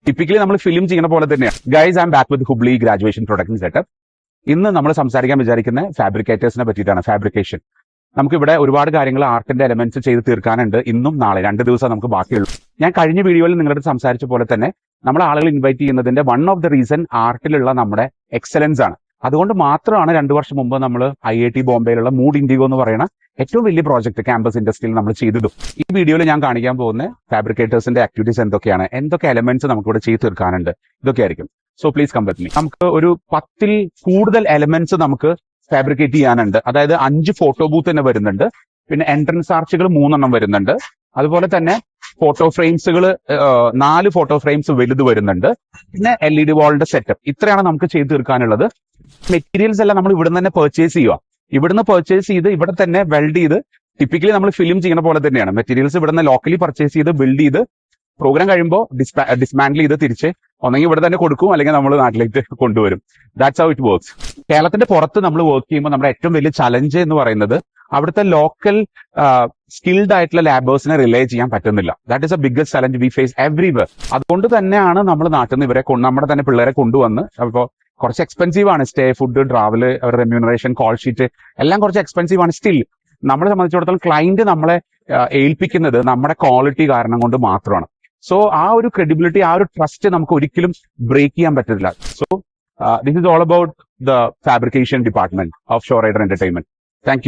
Typically നമ്മൾ film ചെയ്യുന്ന പോലെ തന്നെയാണ്. Guys, I M back with Hubli graduation production setup. ഇന്ന് നമ്മൾ സംസാരിക്കാൻ വിചാരിക്കുന്ന ഫാബ്രിക്കേറ്റേഴ്സിനെ പറ്റിയിട്ടാണ്. ഫാബ്രിക്കേഷൻ. നമുക്കിവിടെ ഒരുപാട് കാര്യങ്ങൾ ആർട്ടിന്റെ എലമെന്റ്സ് ചെയ്ത് തീർക്കാനുണ്ട്. ഇന്നും നാളെ 2 ദിവസം നമുക്ക് ബാക്കിയുള്ളൂ. ഞാൻ കഴിഞ്ഞ വീഡിയോയിൽ നിങ്ങളുടെ സംസാരിച്ച പോലെ തന്നെ നമ്മൾ ആളുകൾ ഇൻവൈറ്റ് ചെയ്യുന്നതിന്റെ വൺ ഓഫ് ദ റീസൺ ആർട്ടിലുള്ള നമ്മുടെ എക്സലൻസ് ആണ്. അതുകൊണ്ട് മാത്രമാണ് 2 വർഷം മുമ്പ് നമ്മൾ IIT ബോംബെയിലുള്ള മൂഡ് ഇൻഡിഗോ എന്ന് പറയുന്ന ഏറ്റവും വലിയ പ്രോജക്ട് ക്യാമ്പസ് ഇൻഡസ്ട്രിയിൽ നമ്മൾ ചെയ്തിടും. ഈ വീഡിയോയിൽ ഞാൻ കാണിക്കാൻ പോകുന്ന ഫാബ്രിക്കേറ്റേഴ്സിന്റെ ആക്ടിവിറ്റീസ് എന്തൊക്കെയാണ്, എന്തൊക്കെ എലമെന്റ്സ് നമുക്കിവിടെ ചെയ്ത് തീർക്കാനുണ്ട്, ഇതൊക്കെ ആയിരിക്കും. So please come with me. നമുക്ക് ഒരു 10ൽ കൂടുതൽ എലമെന്റ്സ് നമുക്ക് ഫാബ്രിക്കേറ്റ് ചെയ്യാനുണ്ട്. അതായത് 5 ഫോട്ടോ ബൂത്ത് തന്നെ വരുന്നുണ്ട്. പിന്നെ എൻട്രൻസ് ആർച്ചുകൾ 3 വരുന്നുണ്ട്. അതുപോലെ തന്നെ ഫോട്ടോ ഫ്രെയിംസുകൾ 4 ഫോട്ടോ ഫ്രെയിംസ് വലുത് വരുന്നുണ്ട്. പിന്നെ LED വാളിന്റെ സെറ്റപ്പ്. ഇത്രയാണ് നമുക്ക് ചെയ്ത് തീർക്കാനുള്ളത്. മെറ്റീരിയൽസ് എല്ലാം നമ്മൾ ഇവിടുന്ന് തന്നെ പർച്ചേസ് ചെയ്യുക. ഇവിടുന്ന് പർച്ചേസ് ചെയ്ത് ഇവിടെ തന്നെ വെൽഡ് ചെയ്ത്, ടിപ്പിക്കലി നമ്മൾ ഫിലിം ചെയ്യുന്ന പോലെ തന്നെയാണ്. മെറ്റീരിയൽസ് ഇവിടുന്ന് ലോക്കലി പർച്ചേസ് ചെയ്ത് ബിൽഡ് ചെയ്ത് പ്രോഗ്രാം കഴിയുമ്പോൾ ഡിസ്മാൻഡിൽ ചെയ്ത് തിരിച്ച് ഒന്നെങ്കിൽ ഇവിടെ തന്നെ കൊടുക്കും, അല്ലെങ്കിൽ നമ്മൾ നാട്ടിലേക്ക് കൊണ്ടുവരും. That's how it works. കേരളത്തിന്റെ പുറത്ത് നമ്മൾ വർക്ക് ചെയ്യുമ്പോൾ നമ്മുടെ ഏറ്റവും വലിയ ചലഞ്ച് എന്ന് പറയുന്നത് അവിടുത്തെ ലോക്കൽ സ്കിൽഡ് ആയിട്ടുള്ള ലാബേഴ്സിനെ റിലേ ചെയ്യാൻ പറ്റുന്നില്ല. That is a biggest challenge we face everywhere. അതുകൊണ്ട് തന്നെയാണ് നമ്മൾ നാട്ടിൽ നിന്ന് ഇവരെ നമ്മുടെ തന്നെ പിള്ളേരെ കൊണ്ടുവന്ന്, അപ്പോൾ കുറച്ച് എക്സ്പെൻസീവ് ആണ് stay, food, travel, remuneration, call sheet എല്ലാം കുറച്ച് എക്സ്പെൻസീവ് ആണ്. സ്റ്റിൽ നമ്മളെ സംബന്ധിച്ചിടത്തോളം ക്ലയന്റ് നമ്മളെ ഏൽപ്പിക്കുന്നത് നമ്മുടെ ക്വാളിറ്റി കാരണം കൊണ്ട് മാത്രമാണ്. സോ ആ ഒരു ക്രെഡിബിലിറ്റി, ആ ഒരു ട്രസ്റ്റ് നമുക്ക് ഒരിക്കലും ബ്രേക്ക് ചെയ്യാൻ പറ്റില്ല. So this is all about the fabrication department of show rider entertainment. Thank you.